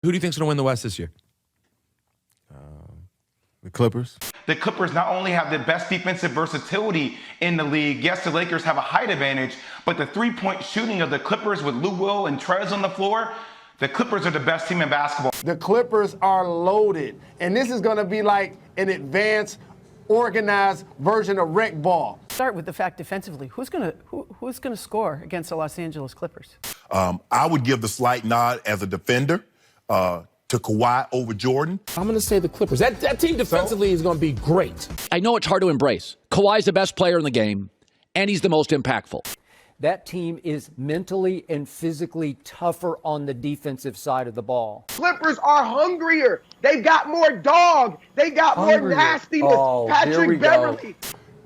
Who do you think's going to win the West this year? The Clippers. The Clippers not only have the best defensive versatility in the league, yes, the Lakers have a height advantage, but the three-point shooting of the Clippers with Lou Will and Trez on the floor, the Clippers are the best team in basketball. The Clippers are loaded, and this is going to be like an advanced, organized version of rec ball. Start with the fact defensively. Who's going to score against the Los Angeles Clippers? I would give the slight nod as a defender to Kawhi over Jordan. I'm going to say the Clippers. That team defensively is going to be great. I know it's hard to embrace. Kawhi's the best player in the game, and he's the most impactful. That team is mentally and physically tougher on the defensive side of the ball. Clippers are hungrier. They've got more dog. They got more nastiness. Patrick Beverly.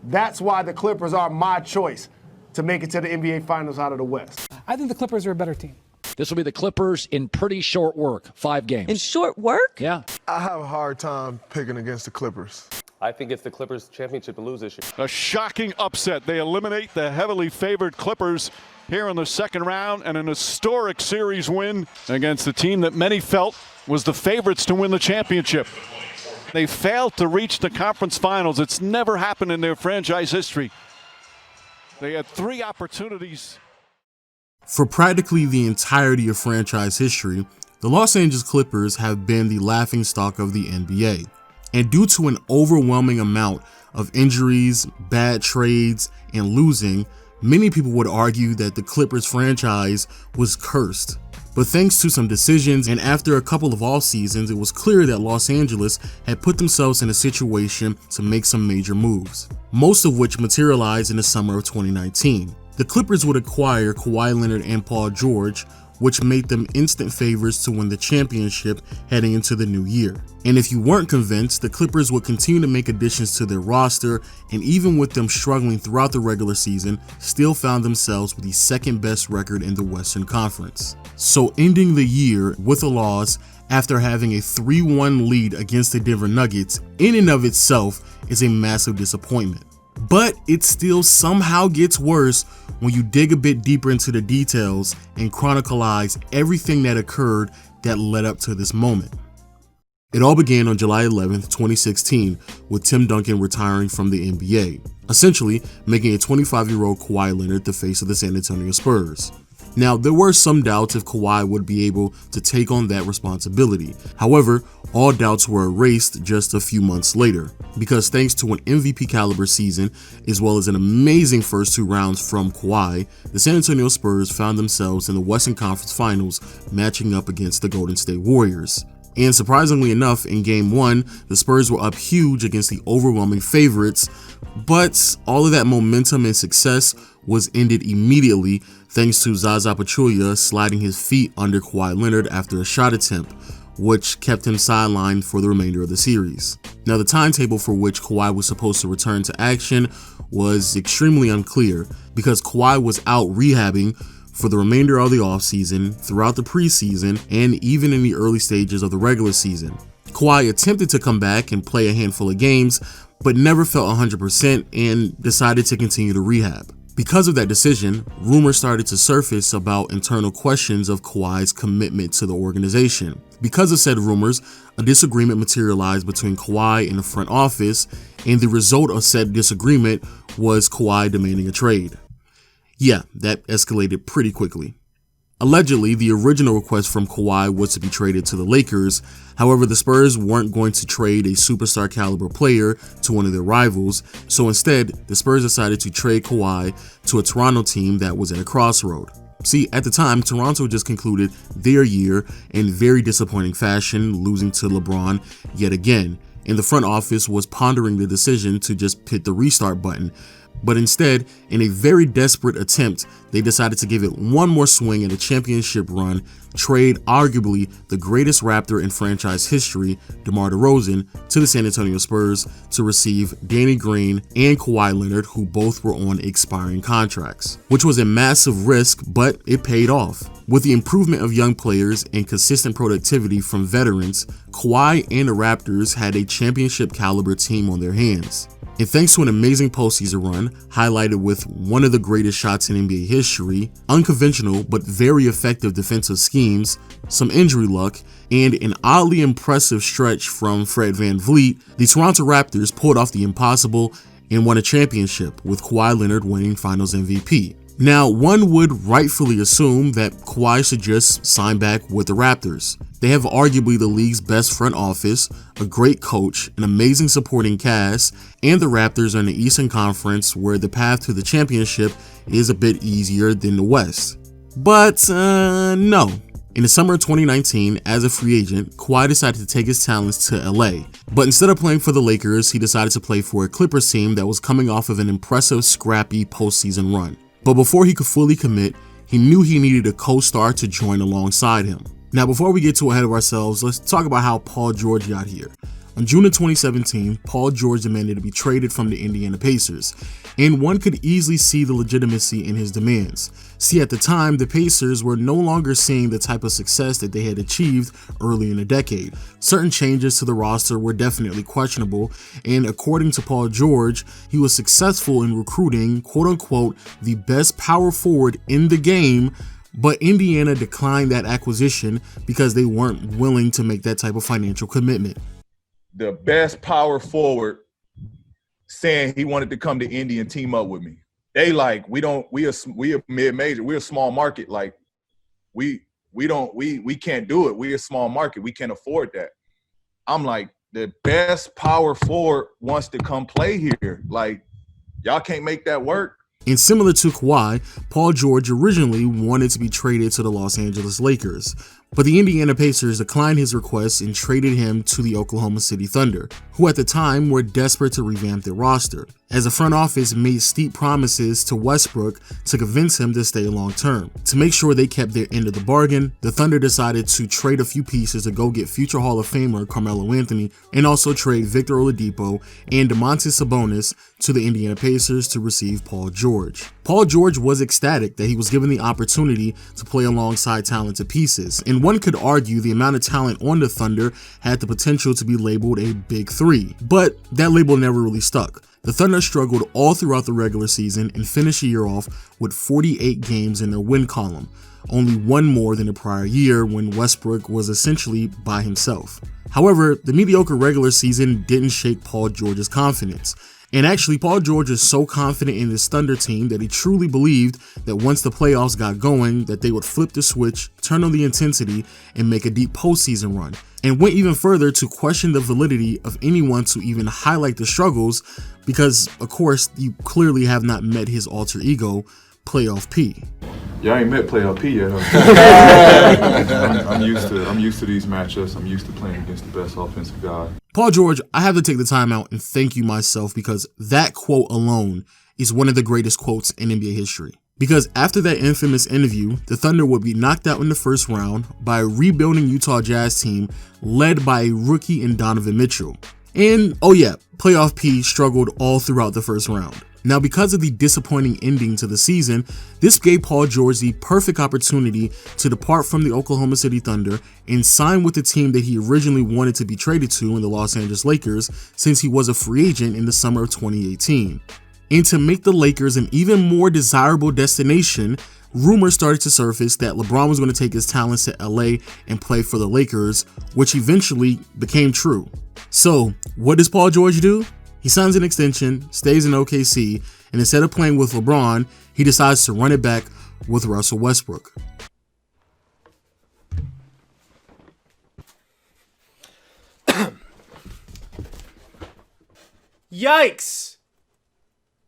That's why the Clippers are my choice to make it to the NBA Finals out of the West. I think the Clippers are a better team. This will be the Clippers in pretty short work, 5 games. In short work? Yeah. I have a hard time picking against the Clippers. I think it's the Clippers' championship to lose this year. A shocking upset. They eliminate the heavily favored Clippers here in the second round, and an historic series win against the team that many felt was the favorites to win the championship. They failed to reach the conference finals. It's never happened in their franchise history. They had 3 opportunities. For practically the entirety of franchise history, the Los Angeles Clippers have been the laughingstock of the NBA. And due to an overwhelming amount of injuries, bad trades, and losing, many people would argue that the Clippers franchise was cursed. But thanks to some decisions and after a couple of off seasons, it was clear that Los Angeles had put themselves in a situation to make some major moves, most of which materialized in the summer of 2019. The Clippers would acquire Kawhi Leonard and Paul George, which made them instant favorites to win the championship heading into the new year. And if you weren't convinced, the Clippers would continue to make additions to their roster, and even with them struggling throughout the regular season, still found themselves with the second best record in the Western Conference. So ending the year with a loss after having a 3-1 lead against the Denver Nuggets in and of itself is a massive disappointment. But it still somehow gets worse when you dig a bit deeper into the details and chronicleize everything that occurred that led up to this moment. It all began on July 11th, 2016, with Tim Duncan retiring from the NBA, essentially making a 25-year-old Kawhi Leonard the face of the San Antonio Spurs. Now, there were some doubts if Kawhi would be able to take on that responsibility. However, all doubts were erased just a few months later, because thanks to an MVP caliber season, as well as an amazing first 2 rounds from Kawhi, the San Antonio Spurs found themselves in the Western Conference Finals matching up against the Golden State Warriors. And surprisingly enough, in Game 1, the Spurs were up huge against the overwhelming favorites, but all of that momentum and success was ended immediately thanks to Zaza Pachulia sliding his feet under Kawhi Leonard after a shot attempt, which kept him sidelined for the remainder of the series. Now, the timetable for which Kawhi was supposed to return to action was extremely unclear because Kawhi was out rehabbing for the remainder of the offseason, throughout the preseason, and even in the early stages of the regular season. Kawhi attempted to come back and play a handful of games, but never felt 100% and decided to continue to rehab. Because of that decision, rumors started to surface about internal questions of Kawhi's commitment to the organization. Because of said rumors, a disagreement materialized between Kawhi and the front office, and the result of said disagreement was Kawhi demanding a trade. Yeah, that escalated pretty quickly. Allegedly, the original request from Kawhi was to be traded to the Lakers. However, the Spurs weren't going to trade a superstar caliber player to one of their rivals, so instead, the Spurs decided to trade Kawhi to a Toronto team that was at a crossroad. See, at the time, Toronto just concluded their year in very disappointing fashion, losing to LeBron yet again, and the front office was pondering the decision to just hit the restart button. But instead, in a very desperate attempt, they decided to give it one more swing at a championship run, trade arguably the greatest Raptor in franchise history, DeMar DeRozan, to the San Antonio Spurs to receive Danny Green and Kawhi Leonard, who both were on expiring contracts, which was a massive risk, but it paid off. With the improvement of young players and consistent productivity from veterans, Kawhi and the Raptors had a championship caliber team on their hands. And thanks to an amazing postseason run, highlighted with one of the greatest shots in NBA history, unconventional but very effective defensive schemes, some injury luck, and an oddly impressive stretch from Fred VanVleet, the Toronto Raptors pulled off the impossible and won a championship, with Kawhi Leonard winning Finals MVP. Now, one would rightfully assume that Kawhi should just sign back with the Raptors. They have arguably the league's best front office, a great coach, an amazing supporting cast, and the Raptors are in the Eastern Conference where the path to the championship is a bit easier than the West. But no. In the summer of 2019, as a free agent, Kawhi decided to take his talents to LA. But instead of playing for the Lakers, he decided to play for a Clippers team that was coming off of an impressive, scrappy postseason run. But before he could fully commit, he knew he needed a co-star to join alongside him. Now, before we get too ahead of ourselves, let's talk about how Paul George got here. On June of 2017, Paul George demanded to be traded from the Indiana Pacers, and one could easily see the legitimacy in his demands. See, at the time, the Pacers were no longer seeing the type of success that they had achieved early in the decade. Certain changes to the roster were definitely questionable, and according to Paul George, he was successful in recruiting, quote-unquote, the best power forward in the game, but Indiana declined that acquisition because they weren't willing to make that type of financial commitment. The best power forward saying he wanted to come to Indy and team up with me. They like, we a mid-major, we're a small market. Like we can't do it. We're a small market. We can't afford that. I'm like, the best power forward wants to come play here. Like, y'all can't make that work. And similar to Kawhi, Paul George originally wanted to be traded to the Los Angeles Lakers, but the Indiana Pacers declined his request and traded him to the Oklahoma City Thunder, who at the time were desperate to revamp their roster, as the front office made steep promises to Westbrook to convince him to stay long term. To make sure they kept their end of the bargain, the Thunder decided to trade a few pieces to go get future Hall of Famer Carmelo Anthony, and also trade Victor Oladipo and Domantas Sabonis to the Indiana Pacers to receive Paul George. Paul George was ecstatic that he was given the opportunity to play alongside talented pieces, and one could argue the amount of talent on the Thunder had the potential to be labeled a Big Three, but that label never really stuck. The Thunder struggled all throughout the regular season and finished the year off with 48 games in their win column, only one more than the prior year when Westbrook was essentially by himself. However, the mediocre regular season didn't shake Paul George's confidence. And actually, Paul George is so confident in his Thunder team that he truly believed that once the playoffs got going, that they would flip the switch, turn on the intensity, and make a deep postseason run. And went even further to question the validity of anyone to even highlight the struggles because, of course, you clearly have not met his alter ego, Playoff P. Y'all ain't met Playoff P yet, huh? I'm used to these matchups. I'm used to playing against the best offensive guy. Paul George, I have to take the time out and thank you myself because that quote alone is one of the greatest quotes in NBA history. Because after that infamous interview, the Thunder would be knocked out in the first round by a rebuilding Utah Jazz team led by a rookie in Donovan Mitchell. And, oh yeah, Playoff P struggled all throughout the first round. Now, because of the disappointing ending to the season, this gave Paul George the perfect opportunity to depart from the Oklahoma City Thunder and sign with the team that he originally wanted to be traded to in the Los Angeles Lakers since he was a free agent in the summer of 2018. And to make the Lakers an even more desirable destination, rumors started to surface that LeBron was going to take his talents to LA and play for the Lakers, which eventually became true. So, what does Paul George do? He signs an extension, stays in OKC, and instead of playing with LeBron, he decides to run it back with Russell Westbrook. Yikes!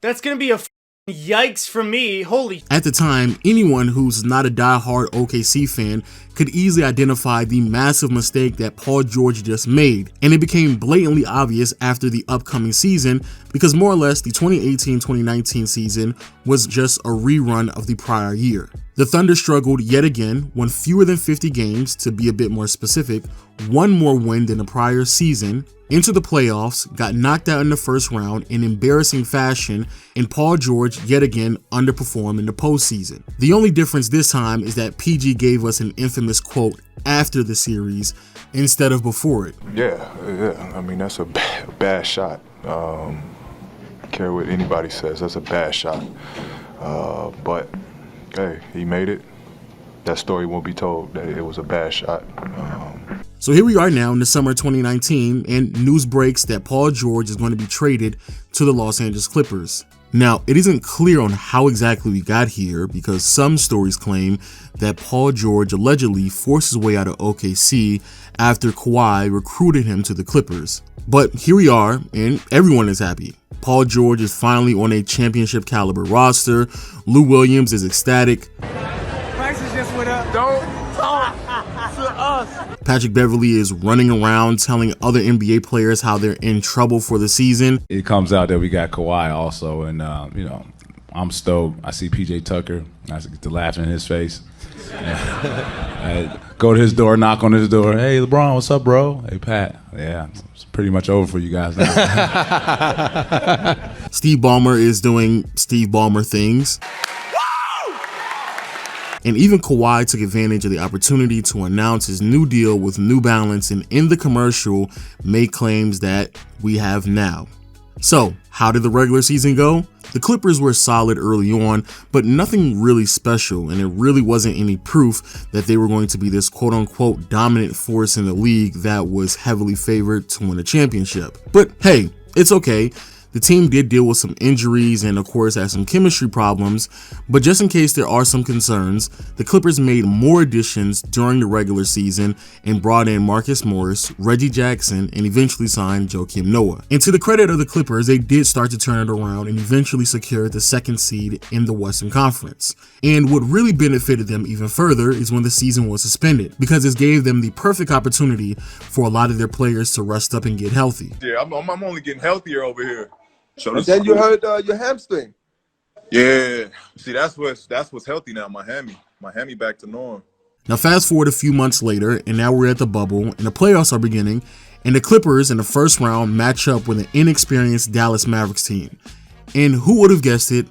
That's gonna be a yikes from me. Holy. At the time, anyone who's not a die-hard OKC fan could easily identify the massive mistake that Paul George just made, and it became blatantly obvious after the upcoming season because more or less the 2018-2019 season was just a rerun of the prior year. The Thunder struggled yet again, won fewer than 50 games, to be a bit more specific, one more win than the prior season, into the playoffs, got knocked out in the first round in embarrassing fashion, and Paul George yet again underperformed in the postseason. The only difference this time is that PG gave us an infamous quote after the series instead of before it. Yeah. I mean, that's a bad shot. care what anybody says. That's a bad shot. But hey, he made it. That story won't be told that it was a bad shot. So here we are now in the summer of 2019, and news breaks that Paul George is going to be traded to the Los Angeles Clippers. Now, it isn't clear on how exactly we got here, because some stories claim that Paul George allegedly forced his way out of OKC after Kawhi recruited him to the Clippers. But here we are, and everyone is happy. Paul George is finally on a championship caliber roster. Lou Williams is ecstatic. Prices just went up. Don't talk to us. Patrick Beverley is running around telling other NBA players how they're in trouble for the season. It comes out that we got Kawhi also, and you know, I'm stoked. I see PJ Tucker. I get to laugh in his face. I go to his door, knock on his door. Hey, LeBron, what's up, bro? Hey, Pat. Yeah, it's pretty much over for you guys now. Steve Ballmer is doing Steve Ballmer things. And even Kawhi took advantage of the opportunity to announce his new deal with New Balance, and in the commercial made claims that we have now. So, how did the regular season go? The Clippers were solid early on, but nothing really special, and there really wasn't any proof that they were going to be this quote-unquote dominant force in the league that was heavily favored to win a championship. But hey, it's okay. The team did deal with some injuries and of course had some chemistry problems, but just in case there are some concerns, the Clippers made more additions during the regular season and brought in Marcus Morris, Reggie Jackson, and eventually signed Joakim Noah. And to the credit of the Clippers, they did start to turn it around and eventually secured the second seed in the Western Conference. And what really benefited them even further is when the season was suspended, because this gave them the perfect opportunity for a lot of their players to rest up and get healthy. Yeah, I'm only getting healthier over here. So And then you hurt your hamstring. Yeah, see, that's what's healthy now. My hammy back to norm. Now fast forward a few months later, and now we're at the bubble, and the playoffs are beginning, and the Clippers in the first round match up with an inexperienced Dallas Mavericks team. And who would have guessed it?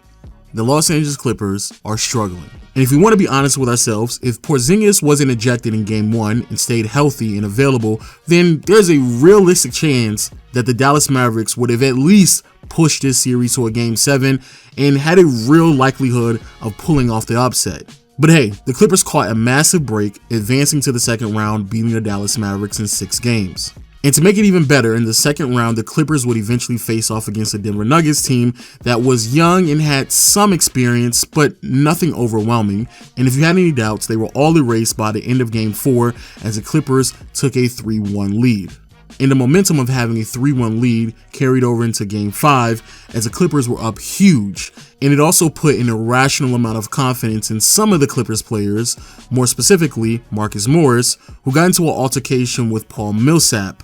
The Los Angeles Clippers are struggling. And if we want to be honest with ourselves, if Porzingis wasn't ejected in Game 1 and stayed healthy and available, then there's a realistic chance that the Dallas Mavericks would have at least pushed this series to a Game 7 and had a real likelihood of pulling off the upset. But hey, the Clippers caught a massive break, advancing to the second round, beating the Dallas Mavericks in 6 games. And to make it even better, in the second round, the Clippers would eventually face off against the Denver Nuggets team that was young and had some experience, but nothing overwhelming. And if you had any doubts, they were all erased by the end of Game 4 as the Clippers took a 3-1 lead. And the momentum of having a 3-1 lead carried over into Game 5 as the Clippers were up huge. And it also put an irrational amount of confidence in some of the Clippers players, more specifically Marcus Morris, who got into an altercation with Paul Millsap.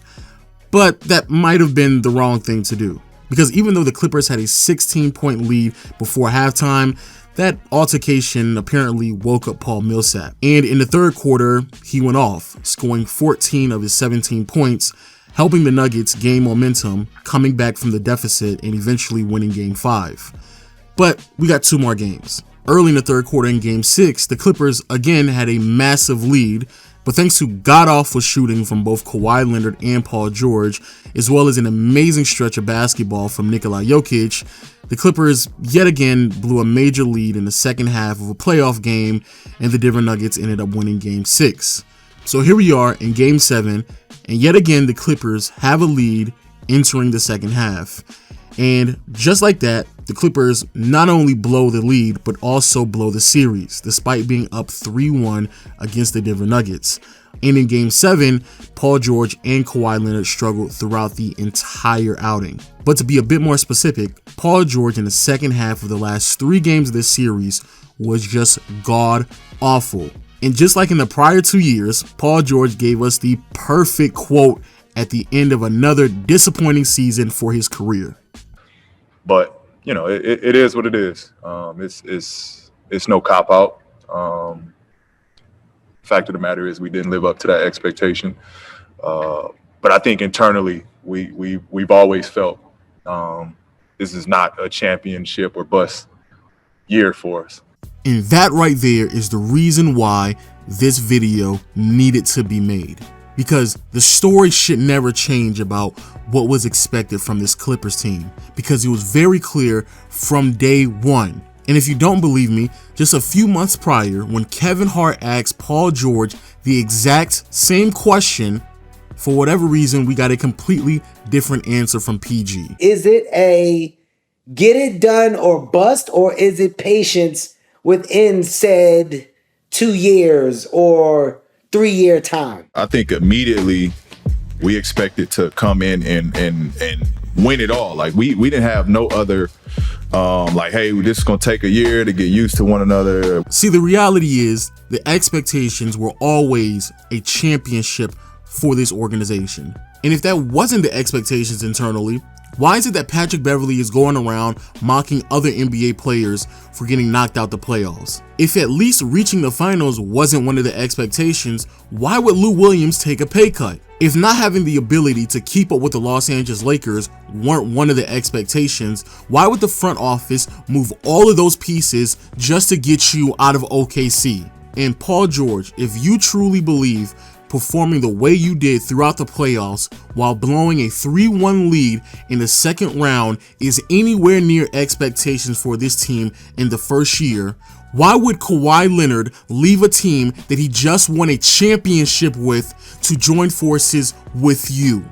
But that might have been the wrong thing to do, because even though the Clippers had a 16-point lead before halftime, that altercation apparently woke up Paul Millsap. And in the third quarter, he went off, scoring 14 of his 17 points, helping the Nuggets gain momentum, coming back from the deficit and eventually winning Game 5. But we got 2 more games. Early in the third quarter in Game 6, the Clippers again had a massive lead, but thanks to god-awful shooting from both Kawhi Leonard and Paul George, as well as an amazing stretch of basketball from Nikola Jokic, the Clippers yet again blew a major lead in the second half of a playoff game, and the Denver Nuggets ended up winning Game 6. So here we are in Game 7, and yet again the Clippers have a lead entering the second half. And just like that, the Clippers not only blow the lead, but also blow the series, despite being up 3-1 against the Denver Nuggets. And in Game 7, Paul George and Kawhi Leonard struggled throughout the entire outing. But to be a bit more specific, Paul George in the second half of the last 3 games of this series was just god-awful. And just like in the prior 2 years, Paul George gave us the perfect quote at the end of another disappointing season for his career. But you know, it is what it is. It's no cop out. Fact of the matter is, we didn't live up to that expectation. But I think internally, we've always felt this is not a championship or bust year for us. And that right there is the reason why this video needed to be made. because the story should never change about what was expected from this Clippers team, because it was very clear from day one. And if you don't believe me, just a few months prior, when Kevin Hart asked Paul George the exact same question, for whatever reason, we got a completely different answer from PG. Is it a get it done or bust, or is it patience within said 2 years or 3-year time? I think immediately we expected to come in and win it all. Like we didn't have no other like, hey, this is gonna take a year to get used to one another. See, the reality is the expectations were always a championship for this organization. And if that wasn't the expectations internally, why is it that Patrick Beverley is going around mocking other NBA players for getting knocked out the playoffs? If at least reaching the finals wasn't one of the expectations, why would Lou Williams take a pay cut? If not having the ability to keep up with the Los Angeles Lakers weren't one of the expectations, why would the front office move all of those pieces just to get you out of OKC? And Paul George, if you truly believe performing the way you did throughout the playoffs while blowing a 3-1 lead in the second round is anywhere near expectations for this team in the first year, why would Kawhi Leonard leave a team that he just won a championship with to join forces with you?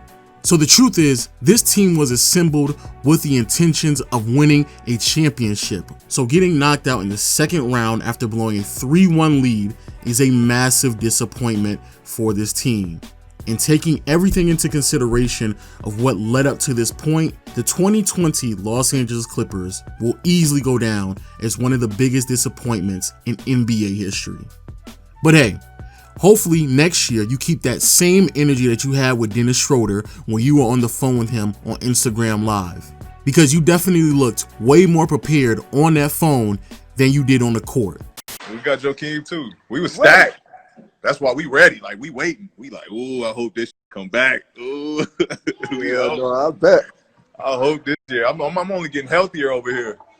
So the truth is, this team was assembled with the intentions of winning a championship. So getting knocked out in the second round after blowing a 3-1 lead is a massive disappointment for this team. And taking everything into consideration of what led up to this point, the 2020 Los Angeles Clippers will easily go down as one of the biggest disappointments in NBA history. But hey, hopefully next year you keep that same energy that you had with Dennis Schroeder when you were on the phone with him on Instagram Live, because you definitely looked way more prepared on that phone than you did on the court. We got Joakim too. We was stacked. That's why we ready. Like we waiting. We like, ooh, I hope this come back. Ooh, Yeah, no, I bet. I hope this year. I'm only getting healthier over here.